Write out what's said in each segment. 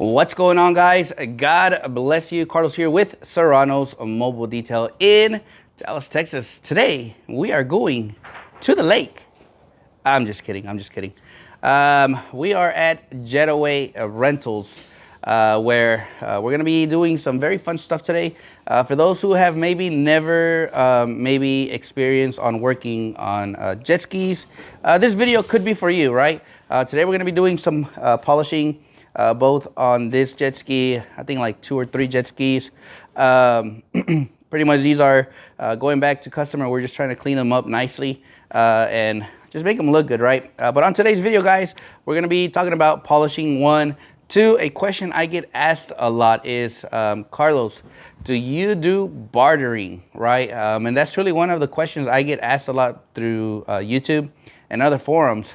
What's going on, guys? God bless you. Carlos here with Serranos Mobile Detail in Dallas, Texas. Today, we are going to the lake. I'm just kidding. We are at Getaway Rentals, where we're going to be doing some very fun stuff today. For those who have maybe never experience on working on jet skis, this video could be for you, right? Today we're going to be doing some polishing, both on this jet ski, I think like 2 or 3 jet skis. Pretty much these are going back to customer. We're just trying to clean them up nicely and just make them look good, right? But on today's video, guys, we're going to be talking about polishing 1. 2, a question I get asked a lot is, Carlos, do you do bartering, right? And that's really one of the questions I get asked a lot through YouTube and other forums,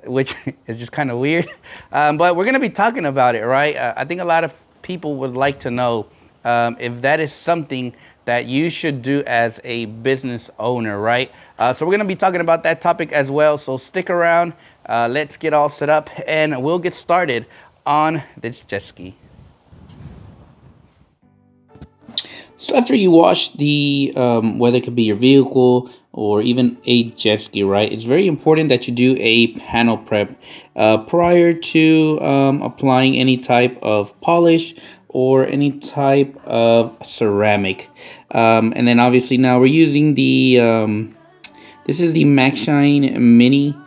which is just kind of weird. But we're going to be talking about it, right? I think a lot of people would like to know if that is something that you should do as a business owner, right? So we're going to be talking about that topic as well. So stick around. Let's get all set up and we'll get started on this jet ski. So after you wash the, whether it could be your vehicle or even a jet ski, right? It's very important that you do a panel prep prior to applying any type of polish or any type of ceramic. And then obviously now we're using the, this is the Max Shine Mini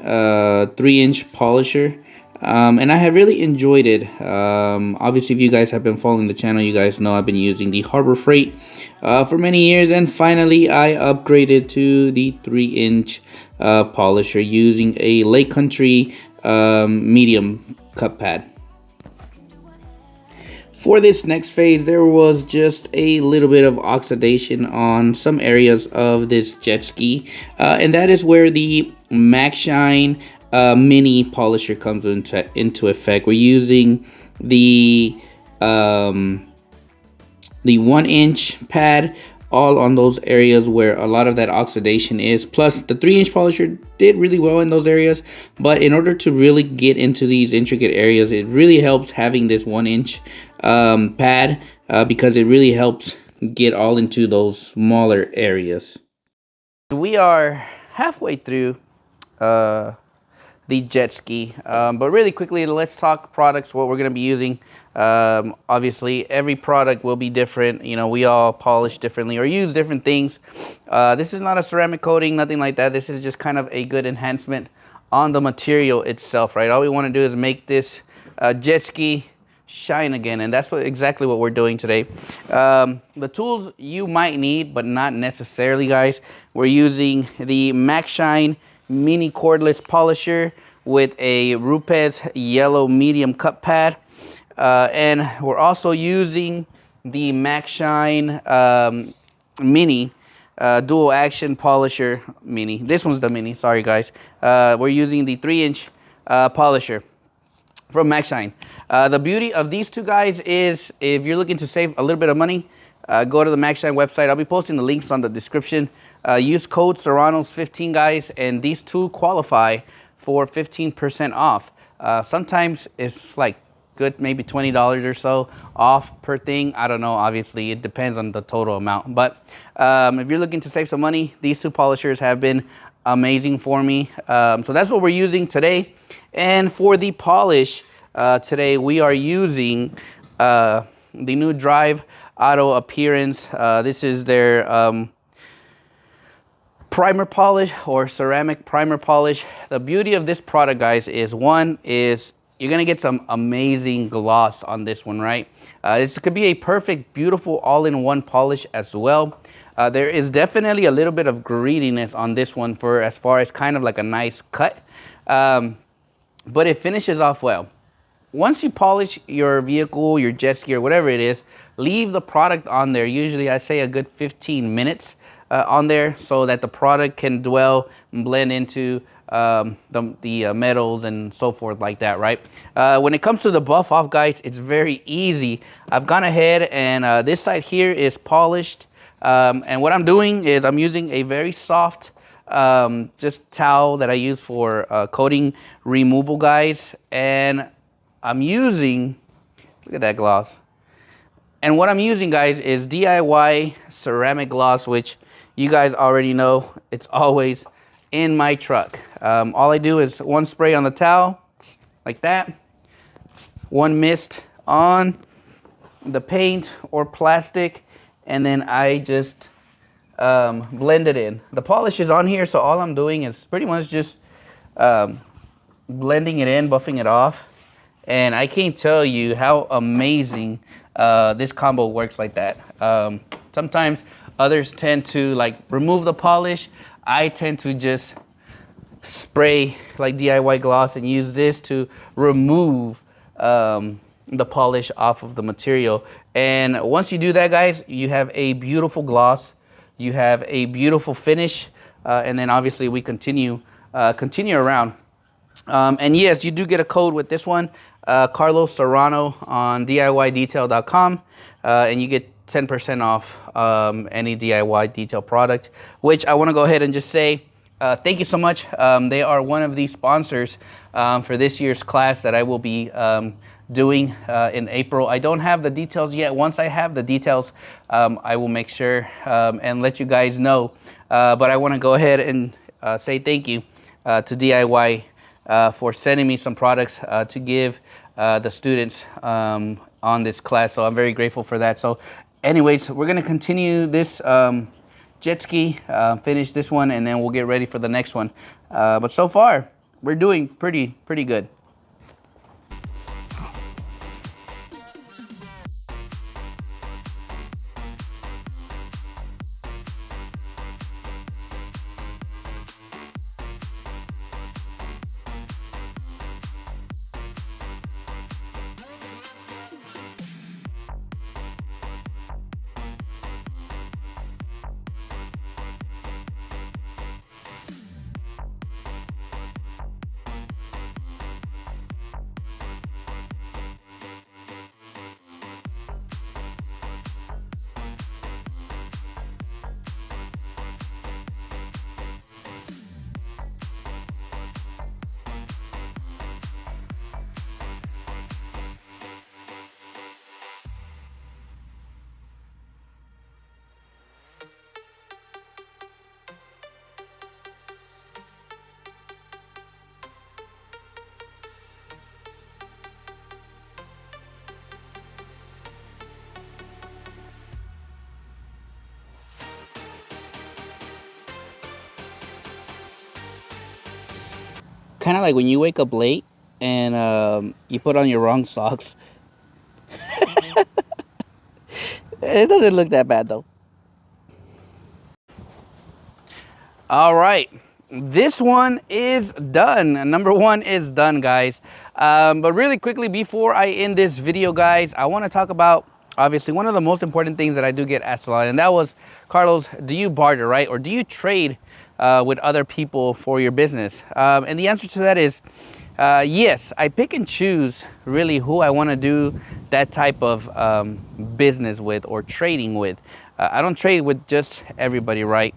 3-inch polisher. And I have really enjoyed it. Obviously, if you guys have been following the channel, you guys know I've been using the Harbor Freight for many years. And finally, I upgraded to the 3-inch polisher using a Lake Country medium cut pad. For this next phase, there was just a little bit of oxidation on some areas of this jet ski. And that is where the Max Shine mini polisher comes into effect. We're using the 1-inch pad all on those areas where a lot of that oxidation is. Plus the 3-inch polisher did really well in those areas, but in order to really get into these intricate areas, it really helps having this 1-inch pad because it really helps get all into those smaller areas. We are halfway through the jet ski, but really quickly, let's talk products, what we're going to be using. Obviously every product will be different. You know, we all polish differently or use different things. This is not a ceramic coating, nothing like that. This is just kind of a good enhancement on the material itself, right? All we want to do is make this jet ski shine again, and that's exactly what we're doing today. The tools you might need, but not necessarily, guys. We're using the Max Shine Mini Cordless Polisher with a Rupes yellow medium cut pad, and we're also using the Max Shine Mini dual action polisher mini. This one's the mini, sorry guys. We're using the 3-inch polisher from Max Shine. The beauty of these two guys is if you're looking to save a little bit of money, go to the Max Shine website. I'll be posting the links on the description. Use code Serranos15, guys, and these two qualify for 15% off. Sometimes it's like good, maybe $20 or so off per thing. I don't know, obviously it depends on the total amount, but if you're looking to save some money, these two polishers have been amazing for me. So that's what we're using today. And for the polish today, we are using the new Drive Auto Appearance. This is their primer polish or ceramic primer polish. The beauty of this product, guys, is you're gonna get some amazing gloss on this one, right? This could be a perfect, beautiful all-in-one polish as well. There is definitely a little bit of greediness on this one for as far as kind of like a nice cut, but it finishes off well. Once you polish your vehicle, your jet ski, or whatever it is, leave the product on there. Usually I say a good 15 minutes on there so that the product can dwell and blend into the metals and so forth like that, right? When it comes to the buff off, guys, it's very easy. I've gone ahead and this side here is polished, and what I'm doing is I'm using a very soft just towel that I use for coating removal, guys, and I'm using, look at that gloss. And what I'm using, guys, is DIY ceramic gloss, which you guys already know. It's always in my truck. All I do is one spray on the towel, like that. One mist on the paint or plastic, and then I just blend it in. The polish is on here, so all I'm doing is pretty much just blending it in, buffing it off. And I can't tell you how amazing this combo works like that. Sometimes others tend to like remove the polish. I tend to just spray like DIY gloss and use this to remove the polish off of the material. And once you do that, guys, you have a beautiful gloss. You have a beautiful finish. And then obviously we continue around. And yes, you do get a code with this one, Carlos Serrano on DIYdetail.com, and you get 10% off any DIY detail product, which I want to go ahead and just say thank you so much. They are one of the sponsors for this year's class that I will be doing in April. I don't have the details yet. Once I have the details, I will make sure and let you guys know. But I want to go ahead and say thank you to DIY for sending me some products to give the students on this class. So I'm very grateful for that. So anyways, we're going to continue this jet ski, finish this one, and then we'll get ready for the next one. But so far, we're doing pretty good. Kind of like when you wake up late and you put on your wrong socks. It doesn't look that bad though. All right, this one is done. Number one is done, guys. But really quickly, before I end this video, guys, I want to talk about obviously one of the most important things that I do get asked a lot, and that was, Carlos, do you barter, right? Or do you trade with other people for your business? And the answer to that is yes. I pick and choose really who I want to do that type of business with or trading with. I don't trade with just everybody, right?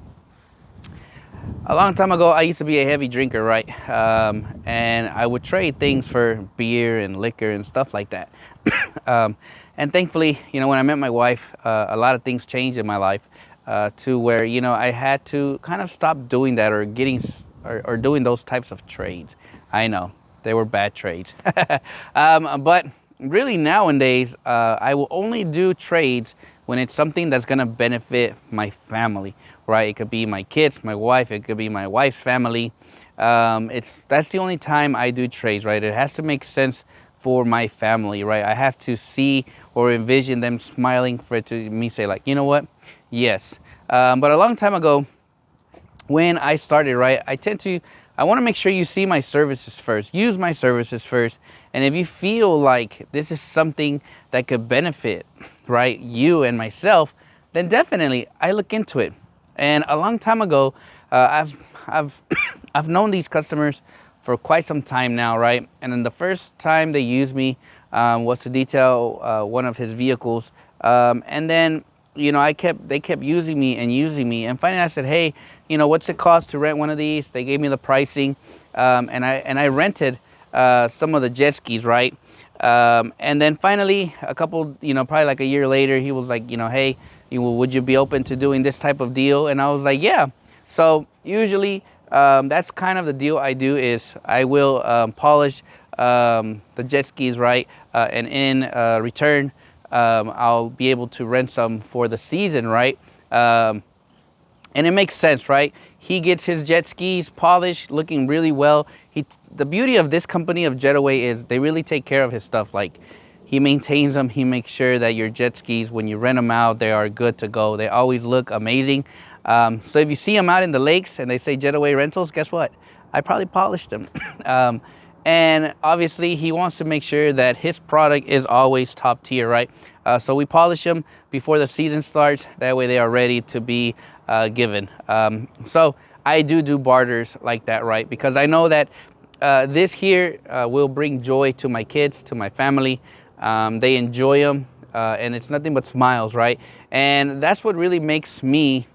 A long time ago, I used to be a heavy drinker, right? And I would trade things for beer and liquor and stuff like that. And thankfully, you know, when I met my wife, a lot of things changed in my life to where, you know, I had to kind of stop doing that or doing those types of trades. I know, they were bad trades. But really nowadays, I will only do trades when it's something that's going to benefit my family, right? It could be my kids, my wife, it could be my wife's family. That's the only time I do trades, right? It has to make sense for my family, right? I have to see or envision them smiling for it to me say like, you know what? Yes. But a long time ago, when I started, right, I want to make sure you see my services first, use my services first. And if you feel like this is something that could benefit, right, you and myself, then definitely I look into it. And a long time ago, I've known these customers for quite some time now, right? And then the first time they used me was to detail one of his vehicles. And then, you know, they kept using me. And finally I said, hey, you know, what's it cost to rent one of these? They gave me the pricing. And I rented some of the jet skis, right? And then finally, a couple, probably like a year later, he was like, hey, would you be open to doing this type of deal? And I was like, yeah. So usually, that's kind of the deal I do, is I will polish the jet skis, right? And in return, I'll be able to rent some for the season, right? And it makes sense, right? He gets his jet skis polished, looking really well. The beauty of this company of Jetaway is they really take care of his stuff. Like, he maintains them. He makes sure that your jet skis, when you rent them out, they are good to go. They always look amazing. So if you see them out in the lakes and they say Jetaway Rentals, guess what? I probably polished them. And obviously, he wants to make sure that his product is always top tier, right? So we polish them before the season starts. That way they are ready to be given. So I do barters like that, right? Because I know that this here will bring joy to my kids, to my family. They enjoy them, and it's nothing but smiles, right? And that's what really makes me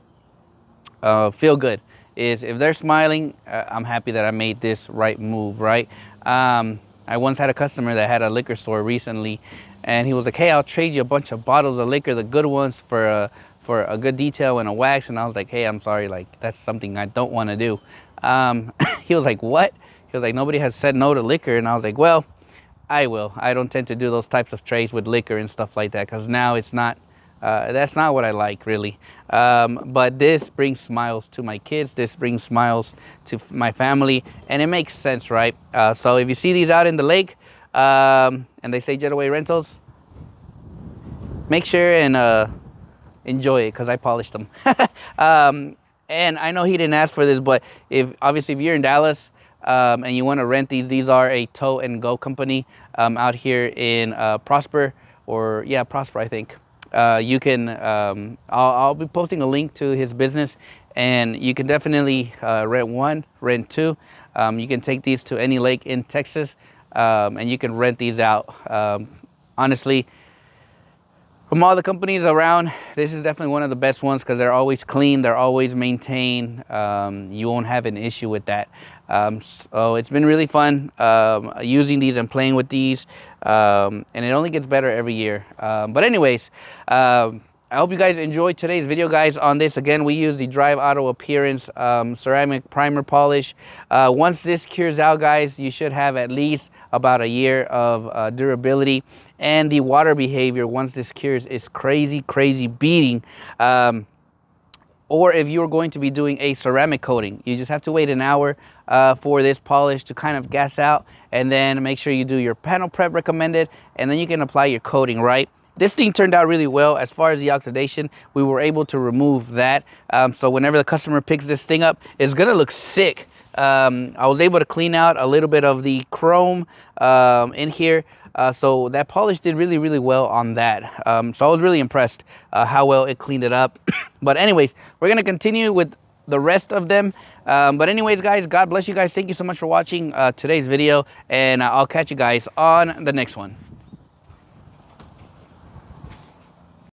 feel good, is if they're smiling, I'm happy that I made this right move, right? I once had a customer that had a liquor store recently, and he was like, hey, I'll trade you a bunch of bottles of liquor, the good ones, for a good detail and a wax. And I was like, hey, I'm sorry, like, that's something I don't want to do. He was like, what? He was like, nobody has said no to liquor. And I was like, well, I will. I don't tend to do those types of trades with liquor and stuff like that, because now it's not, that's not what I like, really. But this brings smiles to my kids. This brings smiles to my family, and it makes sense, right? So if you see these out in the lake, and they say Jetaway Rentals, make sure and enjoy it, because I polished them. And I know he didn't ask for this, but if you're in Dallas, and you want to rent these are a tow and go company out here in Prosper, Prosper, I think. You can, I'll be posting a link to his business, and you can definitely rent one, rent two. You can take these to any lake in Texas, and you can rent these out. Honestly, from all the companies around, this is definitely one of the best ones, because they're always clean, they're always maintained. You won't have an issue with that. So it's been really fun using these and playing with these, and it only gets better every year. But anyways, I hope you guys enjoyed today's video, guys. On this, again, we use the Drive Auto Appearance ceramic primer polish. Once this cures out, guys, you should have at least about a year of durability. And the water behavior, once this cures, is crazy beating. Or if you're going to be doing a ceramic coating, you just have to wait an hour for this polish to kind of gas out, and then make sure you do your panel prep recommended, and then you can apply your coating, right? This thing turned out really well. As far as the oxidation, we were able to remove that. So whenever the customer picks this thing up, it's gonna look sick. I was able to clean out a little bit of the chrome in here. So that polish did really well on that. So I was really impressed how well it cleaned it up. But anyways, we're gonna continue with the rest of them. But anyways, guys, God bless you guys. Thank you so much for watching today's video, and I'll catch you guys on the next one.